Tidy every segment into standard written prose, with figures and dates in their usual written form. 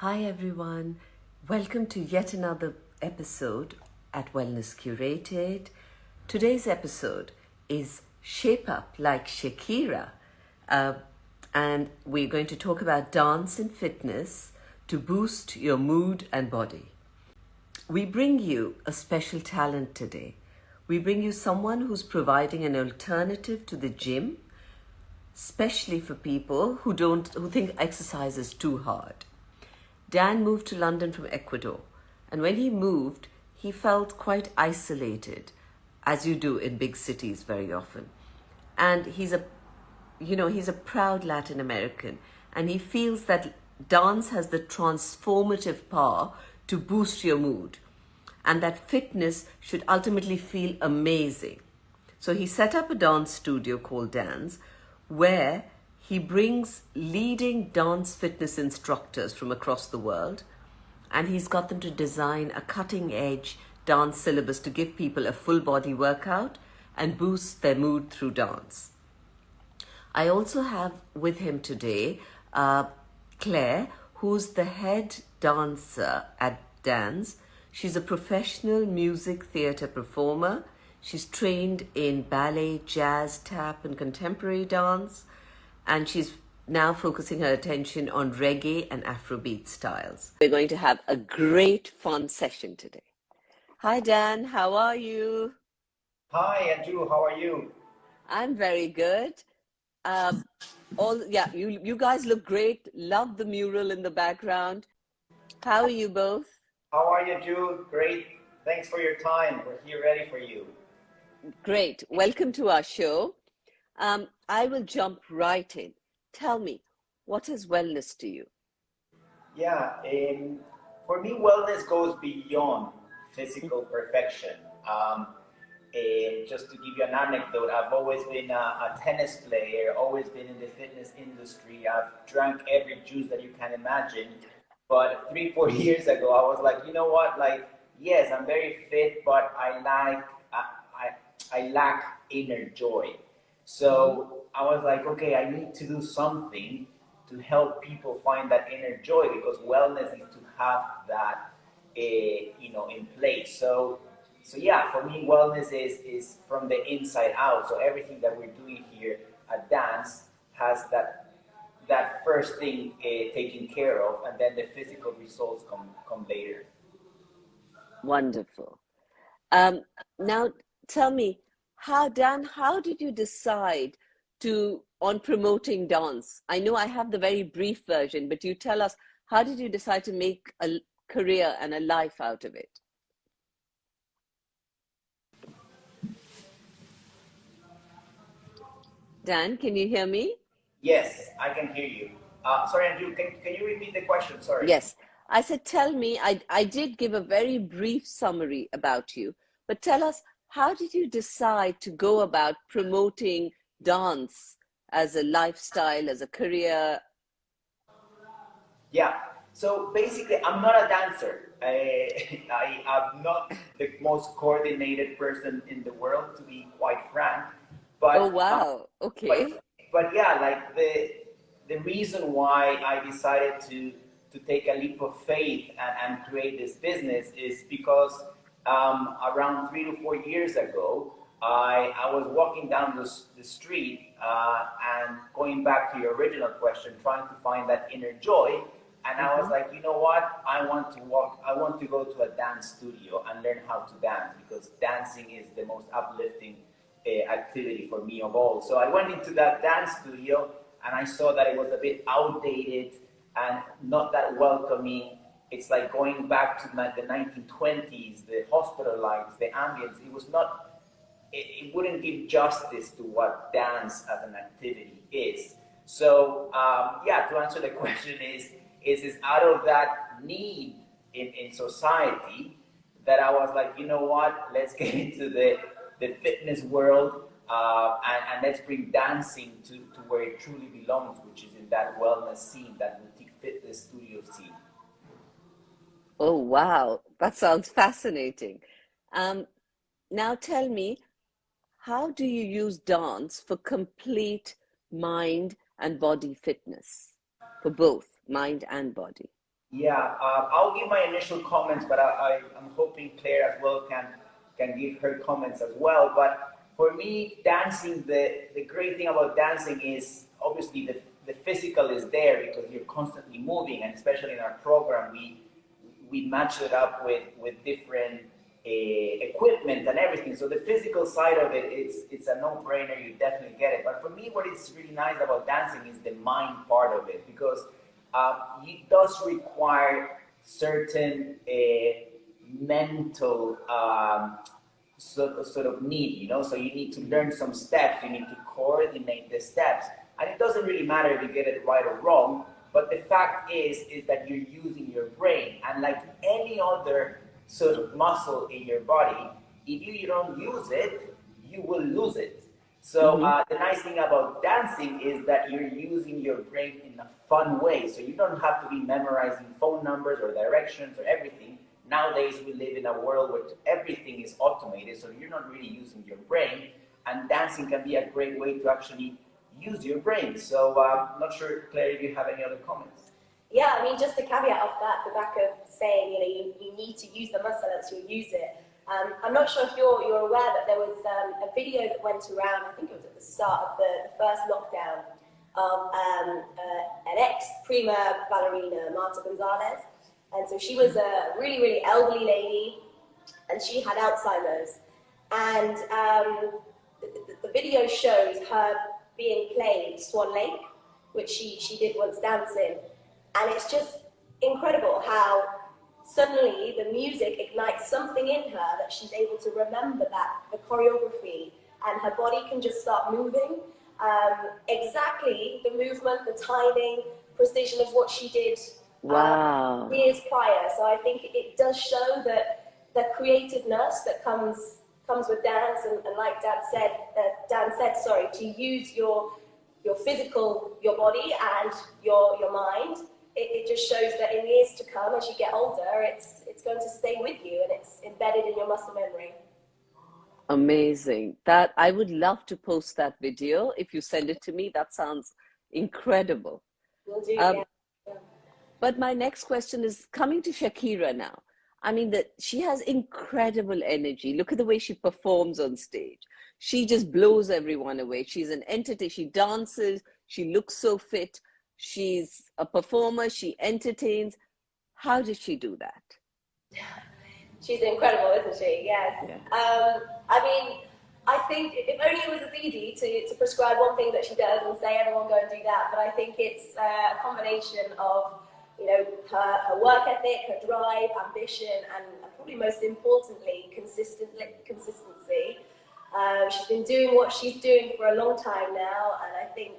Hi everyone, welcome to yet another episode at Wellness Curated. Today's episode is Shape Up Like Shakira, uh, and we're going to talk about dance and fitness to boost your mood and body. We bring you a special talent today. We bring you someone who's providing an alternative to the gym, especially for people who think exercise is too hard. Dan moved to London from Ecuador, and when he moved, he felt quite isolated, as you do in big cities very often. And he's a proud Latin American, and he feels that dance has the transformative power to boost your mood, and that fitness should ultimately feel amazing. So he set up a dance studio called Dance, where he brings leading dance fitness instructors from across the world, and he's got them to design a cutting edge dance syllabus to give people a full body workout and boost their mood through dance. I also have with him today Claire, who's the head dancer at Dance. She's a professional music theatre performer. She's trained in ballet, jazz, tap, and contemporary dance, and she's now focusing her attention on reggae and Afrobeat styles. We're going to have a great fun session today. Hi Dan, how are you? Hi, Andrew. How are you? I'm very good. You guys look great. Love the mural in the background. How are you both? How are you, Drew? Great. Thanks for your time. We're here ready for you. Great. Welcome to our show. I will jump right in. Tell me, what is wellness to you? Yeah, for me, wellness goes beyond physical perfection. Just to give you an anecdote, I've always been a tennis player, always been in the fitness industry. I've drank every juice that you can imagine. But 3, 4 years ago, I was like, you know what? Like, yes, I'm very fit, but I lack inner joy. So I was like, okay, I need to do something to help people find that inner joy, because wellness is to have that, in place. So yeah, for me, wellness is from the inside out. So everything that we're doing here at Dance has that first thing taken care of, and then the physical results come later. Wonderful. Now tell me, Dan, how did you decide on promoting dance? I know I have the very brief version, but you tell us, how did you decide to make a career and a life out of it? Dan, can you hear me? Yes, I can hear you. Sorry, Andrew, can you repeat the question? Sorry. Yes. I said, tell me, I did give a very brief summary about you, but tell us, how did you decide to go about promoting dance as a lifestyle, as a career? Yeah. So basically, I'm not a dancer. I'm not the most coordinated person in the world, to be quite frank. Oh, But wow. but Okay. but yeah, like the reason why I decided to take a leap of faith and create this business is because around 3 to 4 years ago, I was walking down the street, and going back to your original question, trying to find that inner joy. And I was Mm-hmm. like, you know what? I want to go to a dance studio and learn how to dance, because dancing is the most uplifting activity for me of all. So I went into that dance studio, and I saw that it was a bit outdated and not that welcoming. It's like going back to the 1920s, the hospital lights, the ambience. It was not, it wouldn't give justice to what dance as an activity is. So yeah, to answer the question is out of that need in society that I was like, you know what, let's get into the fitness world, and let's bring dancing to where it truly belongs, which is in that wellness scene, that boutique fitness studio scene. Oh, wow. That sounds fascinating. Um, Now tell me, how do you use dance for complete mind and body fitness? For both mind and body. Yeah, I'll give my initial comments, but I'm hoping Claire as well can give her comments as well. But for me, dancing, the great thing about dancing is obviously the physical is there because you're constantly moving, and especially in our program, we match it up with different equipment and everything. So the physical side of it, it's a no-brainer. You definitely get it. But for me, what is really nice about dancing is the mind part of it because it does require certain mental sort of need, you know. So you need to learn some steps. You need to coordinate the steps, and it doesn't really matter if you get it right or wrong. But the fact is that you're using your brain, and like any other sort of muscle in your body, if you don't use it, you will lose it. So Mm-hmm. the nice thing about dancing is that you're using your brain in a fun way. So you don't have to be memorizing phone numbers or directions or everything. Nowadays we live in a world where everything is automated, so you're not really using your brain. And dancing can be a great way to actually use your brain. So I'm not sure, Claire, if you have any other comments. Yeah, I mean, just a caveat of that, the back of saying, you need to use the muscle as you use it. I'm not sure if you're aware, but there was a video that went around, I think it was at the start of the first lockdown, of an ex-prima ballerina, Marta Gonzalez. And so she was a really, really elderly lady, and she had Alzheimer's. And the video shows her being played Swan Lake, which she did once dancing. And it's just incredible how suddenly the music ignites something in her that she's able to remember the choreography, and her body can just start moving. Exactly the movement, the timing, precision of what she did Wow. years prior. So I think it does show that the creativeness that comes with dance, and like Dan said, sorry, to use your physical, your body and your mind. It just shows that in years to come, as you get older, it's going to stay with you and it's embedded in your muscle memory. Amazing. That I would love to post that video. If you send it to me, that sounds incredible. Will do, yeah. Um, but my next question is coming to Shakira now. I mean that she has incredible energy. Look at the way she performs on stage. She just blows everyone away. She's an entity. She dances. She looks so fit. She's a performer. She entertains. How did she do that? She's incredible, isn't she? Yes. Yeah. I mean, I think if only it was as easy to prescribe one thing that she does and say everyone go and do that. But I think it's a combination of her work ethic, her drive, ambition, and probably most importantly, consistency. She's been doing what she's doing for a long time now, and I think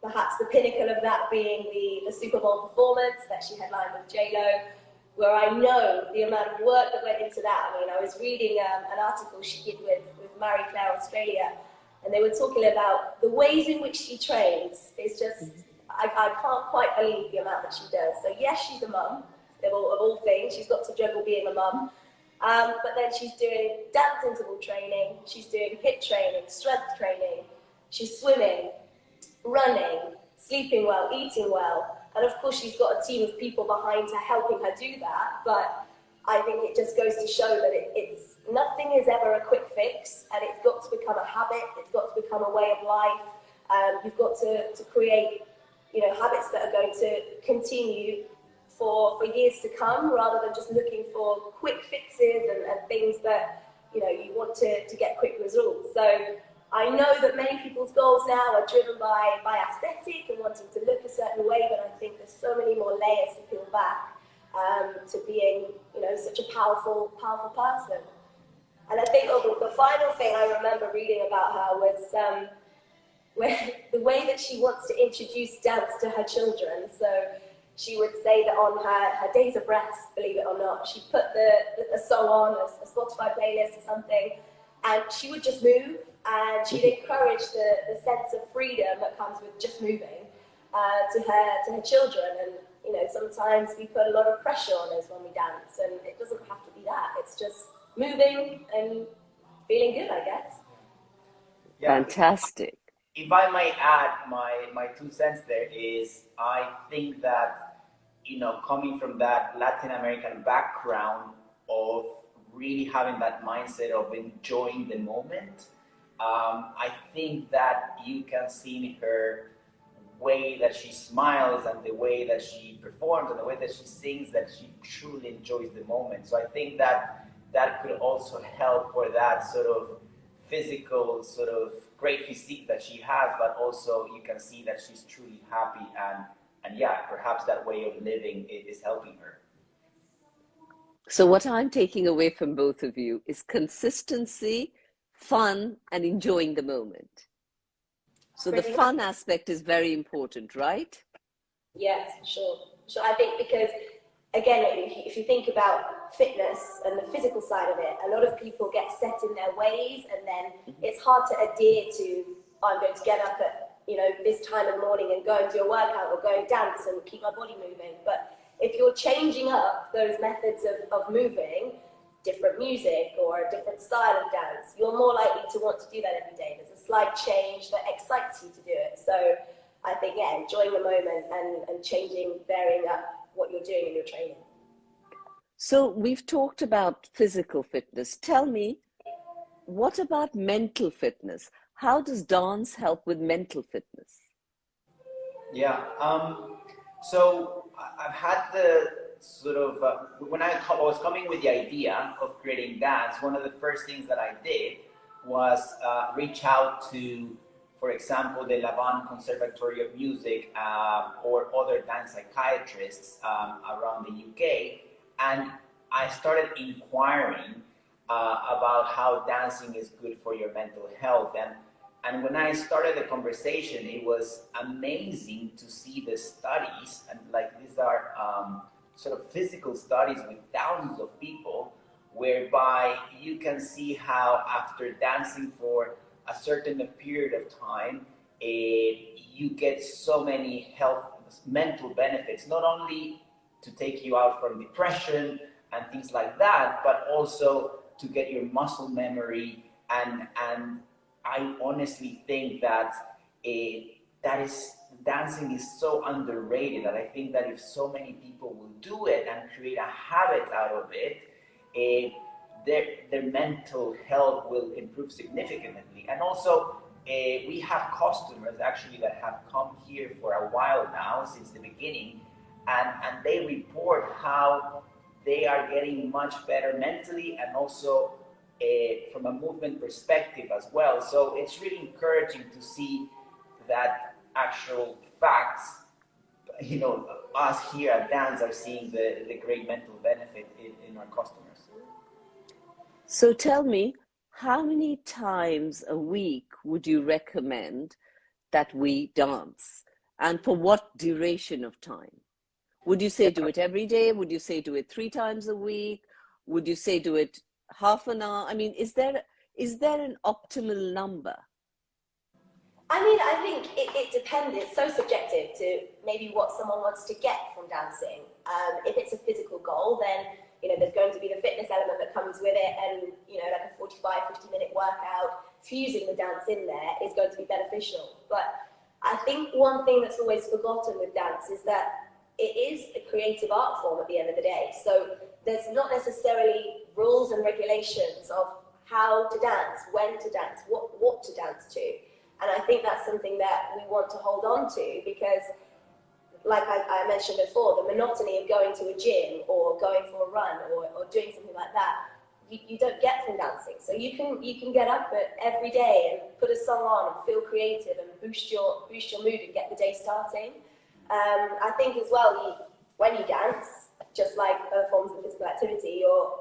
perhaps the pinnacle of that being the Super Bowl performance that she headlined with J-Lo, where I know the amount of work that went into that. I mean, I was reading an article she did with Marie Claire Australia, and they were talking about the ways in which she trains. It's just, I can't quite believe the amount that she does. So yes, she's a mum, of all things. She's got to juggle being a mum. But then she's doing dance interval training, she's doing HIIT training, strength training, she's swimming, running, sleeping well, eating well. And of course, she's got a team of people behind her helping her do that. But I think it just goes to show that it's nothing is ever a quick fix, and it's got to become a habit. It's got to become a way of life. You've got to create, habits that are going to continue for years to come, rather than just looking for quick fixes and things that you want to get quick results. So I know that many people's goals now are driven by aesthetic and wanting to look a certain way, but I think there's so many more layers to peel back to being, such a powerful person. And I think the final thing I remember reading about her was the way that she wants to introduce dance to her children. So she would say that on her days of rest, believe it or not, she'd put a song on, a Spotify playlist or something, and she would just move, and she'd encourage the sense of freedom that comes with just moving to her children. And sometimes we put a lot of pressure on us when we dance, and it doesn't have to be that. It's just moving and feeling good, I guess. Yeah, Fantastic. if I may add my 2 cents there is I think that coming from that Latin American background of really having that mindset of enjoying the moment, I think that you can see in her way that she smiles and the way that she performs and the way that she sings that she truly enjoys the moment. So I think that that could also help for that sort of physical, sort of great physique that she has, but also you can see that she's truly happy, and yeah, perhaps that way of living is helping her. So what I'm taking away from both of you is consistency, fun, and enjoying the moment. So the Pretty fun much. aspect is very important, right? Yes, sure. Sure. I think because, again, if you think about fitness and the physical side of it, a lot of people get set in their ways, and then it's hard to adhere to, I'm going to get up at, this time in the morning and go and do a workout or go and dance and keep my body moving. But if you're changing up those methods of moving, different music or a different style of dance, you're more likely to want to do that every day. There's a slight change that excites you to do it. So I think, yeah, enjoying the moment and changing, varying up what you're doing in your training. So we've talked about physical fitness. Tell me, what about mental fitness? How does dance help with mental fitness? Yeah. So I've had the sort of when I was coming with the idea of creating dance, one of the first things that I did was reach out to, for example, the Laban Conservatory of Music or other dance psychiatrists around the UK, and I started inquiring about how dancing is good for your mental health. And when I started the conversation, it was amazing to see the studies, and like these are sort of physical studies with thousands of people, whereby you can see how after dancing for a certain period of time, you get so many mental benefits, not only to take you out from depression and things like that, but also to get your muscle memory. And I honestly think that dancing is so underrated, that I think that if so many people will do it and create a habit out of it, their mental health will improve significantly. And also, we have customers actually that have come here for a while now, since the beginning, and they report how they are getting much better mentally and also from a movement perspective as well. So it's really encouraging to see that actual facts, us here at Dance are seeing the great mental benefit in our customers. So tell me, how many times a week would you recommend that we dance? And for what duration of time? Would you say do it every day? Would you say do it 3 times a week? Would you say do it half an hour? I mean, is there an optimal number? I mean, I think it depends. It's so subjective to maybe what someone wants to get from dancing. If it's a physical goal, then there's going to be the fitness element that comes with it, and like a 45, 50-minute workout, fusing the dance in there is going to be beneficial. But I think one thing that's always forgotten with dance is that it is a creative art form at the end of the day. So there's not necessarily rules and regulations of how to dance, when to dance, what to dance to. And I think that's something that we want to hold on to, because like I mentioned before, the monotony of going to a gym or going for a run or doing something like that, you don't get from dancing. So you can get up every day and put a song on and feel creative and boost your mood and get the day starting. I think as well, when you dance, just like other forms of physical activity, you're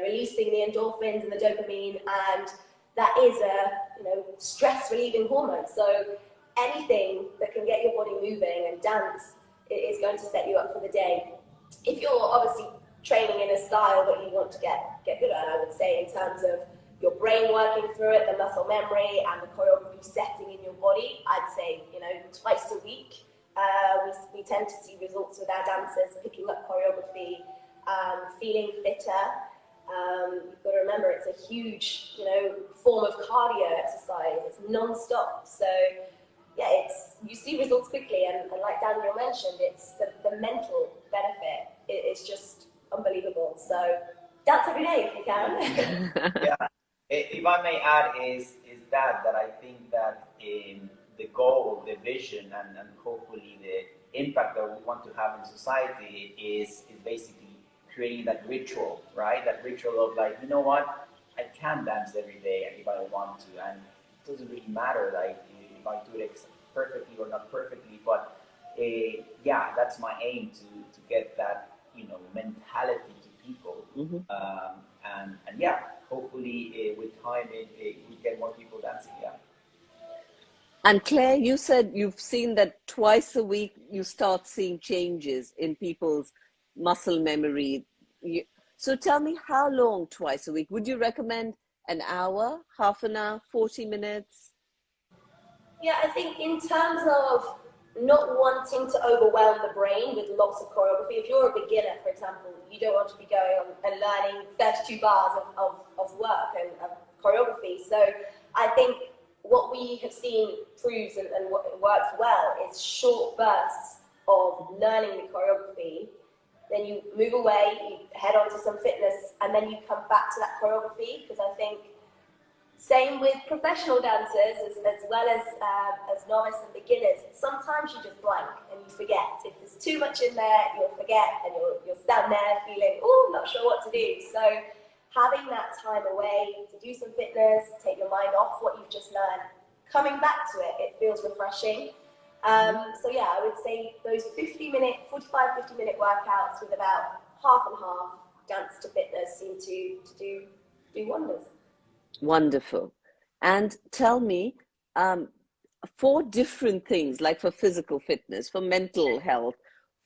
releasing the endorphins and the dopamine, and that is a stress relieving hormone. So anything that can get your body moving, and dance is going to set you up for the day. If you're obviously training in a style that you want to get good at, I would say, in terms of your brain working through it, the muscle memory and the choreography setting in your body, I'd say twice a week. We tend to see results with our dancers picking up choreography, feeling fitter. You've got to remember, it's a huge, form of cardio exercise. It's non-stop. So, yeah, you see results quickly. And like Daniel mentioned, it's the mental benefit is just unbelievable. So dance every day if you can. Yeah. If I may add, is that I think that the goal, the vision, and hopefully the impact that we want to have in society is basically creating that ritual, right? That ritual of like, you know what, I can dance every day if I want to, and it doesn't really matter like if I do it perfectly or not perfectly, but yeah, that's my aim to get that, you know, mentality to people. And yeah, hopefully with time we get more people dancing. Yeah. And Claire, you said you've seen that twice a week you start seeing changes in people's muscle memory. So tell me, how long twice a week? Would you recommend an hour, half an hour, 40 minutes? Yeah, I think in terms of not wanting to overwhelm the brain with lots of choreography, if you're a beginner, for example, you don't want to be going on and learning 32 bars of work and of choreography. So I think what we have seen proves and what works well is short bursts of learning the choreography. Then you move away, you head on to some fitness, and then you come back to that choreography, because I think same with professional dancers as well as novice and beginners. Sometimes you just blank and you forget. If there's too much in there, you'll forget and you'll stand there feeling, oh, I'm not sure what to do. So having that time away to do some fitness, take your mind off what you've just learned, coming back to it feels refreshing. So yeah, I would say those 45, 50-minute workouts with about half and half dance to fitness seem to do wonders. Wonderful. And tell me, for different things, like for physical fitness, for mental health,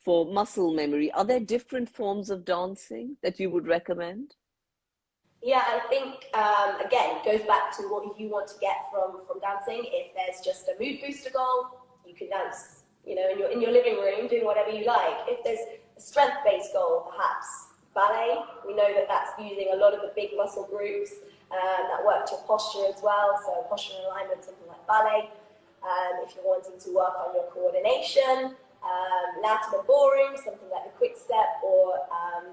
for muscle memory, are there different forms of dancing that you would recommend? Yeah, I think, again, it goes back to what you want to get from dancing. If there's just a mood booster goal, you can dance, you know, in your living room, doing whatever you like. If there's a strength-based goal, perhaps ballet. We know that that's using a lot of the big muscle groups that work to posture as well. So posture and alignment, something like ballet. If you're wanting to work on your coordination, Latin and ballroom, something like the quick step, or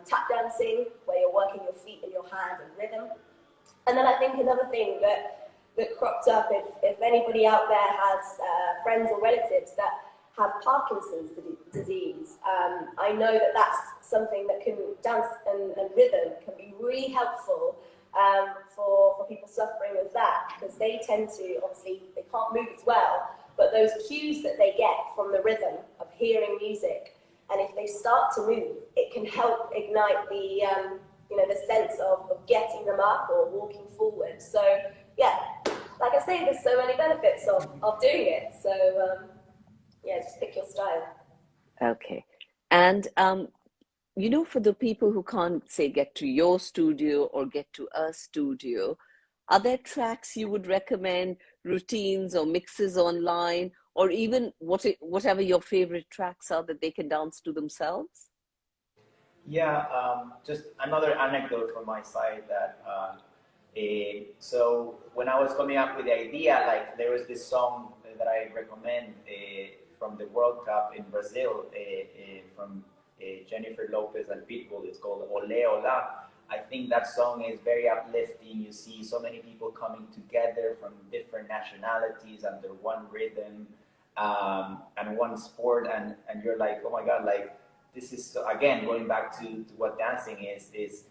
tap dancing, where you're working your feet and your hand in rhythm. And then I think another thing that cropped up, if anybody out there has friends or relatives that have Parkinson's disease, I know that that's something that can, dance and rhythm can be really helpful for people suffering with that, because they tend to, obviously, they can't move as well, but those cues that they get from the rhythm of hearing music, and if they start to move, it can help ignite the, the sense of getting them up or walking forward. So, yeah, like I say, there's so many benefits of doing it. So, yeah, just pick your style. Okay. And, for the people who can't, say, get to your studio or get to a studio, are there tracks you would recommend, routines or mixes online, or even whatever your favorite tracks are that they can dance to themselves? Yeah, just another anecdote from my side that so when I was coming up with the idea, like there was this song that I recommend from the World Cup in Brazil from Jennifer Lopez and Pitbull. It's called Ole Ola. I think that song is very uplifting. You see so many people coming together from different nationalities under one rhythm and one sport, and you're like, oh my God, like this is so, again going back to what dancing is it's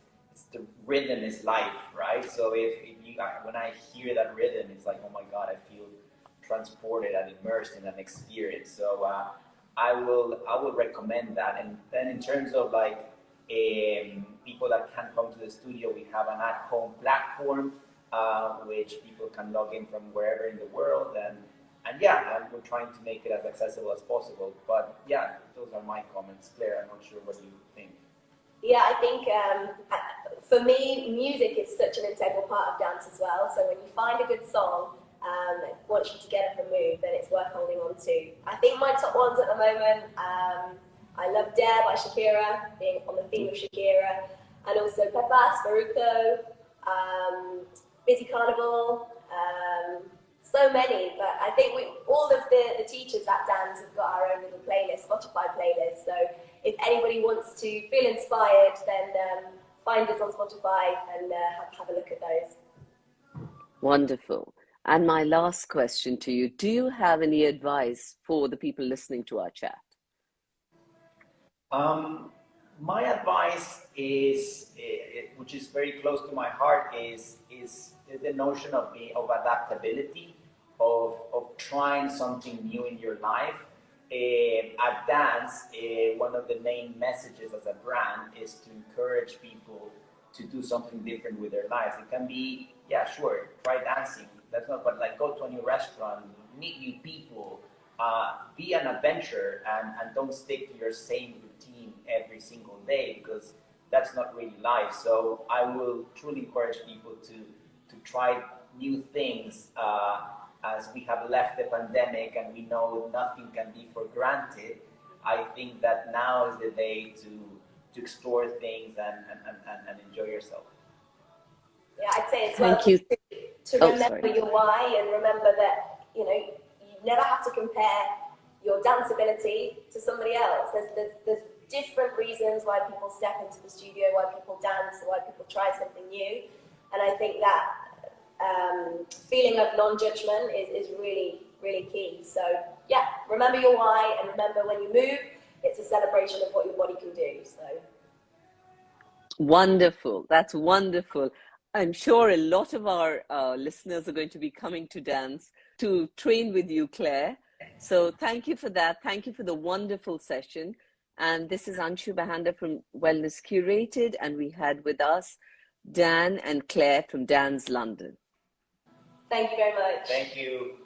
the rhythm is life, right? So if you when I hear that rhythm, it's like, oh my God, I feel transported and immersed in an experience. So I will recommend that. And then in terms of like people that can't come to the studio, we have an at-home platform which people can log in from wherever in the world, and yeah, and we're trying to make it as accessible as possible. But yeah, those are my comments. Claire, I'm not sure what you think. Yeah, I think for me, music is such an integral part of dance as well. So when you find a good song that wants you to get up and move, then it's worth holding on to. I think my top ones at the moment, I love Dare by Shakira, being on the theme of Shakira, and also Pepas, Baruco, Busy Carnival, so many. But I think all of the teachers at dance have got our own little playlist, Spotify playlist. So if anybody wants to feel inspired, then find us on Spotify and have a look at those. Wonderful. And my last question to you, do you have any advice for the people listening to our chat? My advice is, which is very close to my heart, is the notion of adaptability, of trying something new in your life. At Dance, one of the main messages as a brand is to encourage people to do something different with their lives. It can be, yeah, sure, try dancing. That's not, but like go to a new restaurant, meet new people, be an adventurer, and don't stick to your same routine every single day, because that's not really life. So I will truly encourage people to try new things. As we have left the pandemic and we know nothing can be for granted, I think that now is the day to explore things and enjoy yourself. Yeah, I'd say it's Thank you. To remember your why, and remember that, you never have to compare your dance ability to somebody else. There's different reasons why people step into the studio, why people dance, why people try something new. And I think that feeling of non-judgment is really, really key. So yeah, remember your why, and remember when you move, it's a celebration of what your body can do. So wonderful. That's wonderful. I'm sure a lot of our listeners are going to be coming to Dance to train with you, Claire. So thank you for that. Thank you for the wonderful session. And this is Anshu Bahanda from Wellness Curated, and we had with us Dan and Claire from Dan's London. thank you very much. Thank you.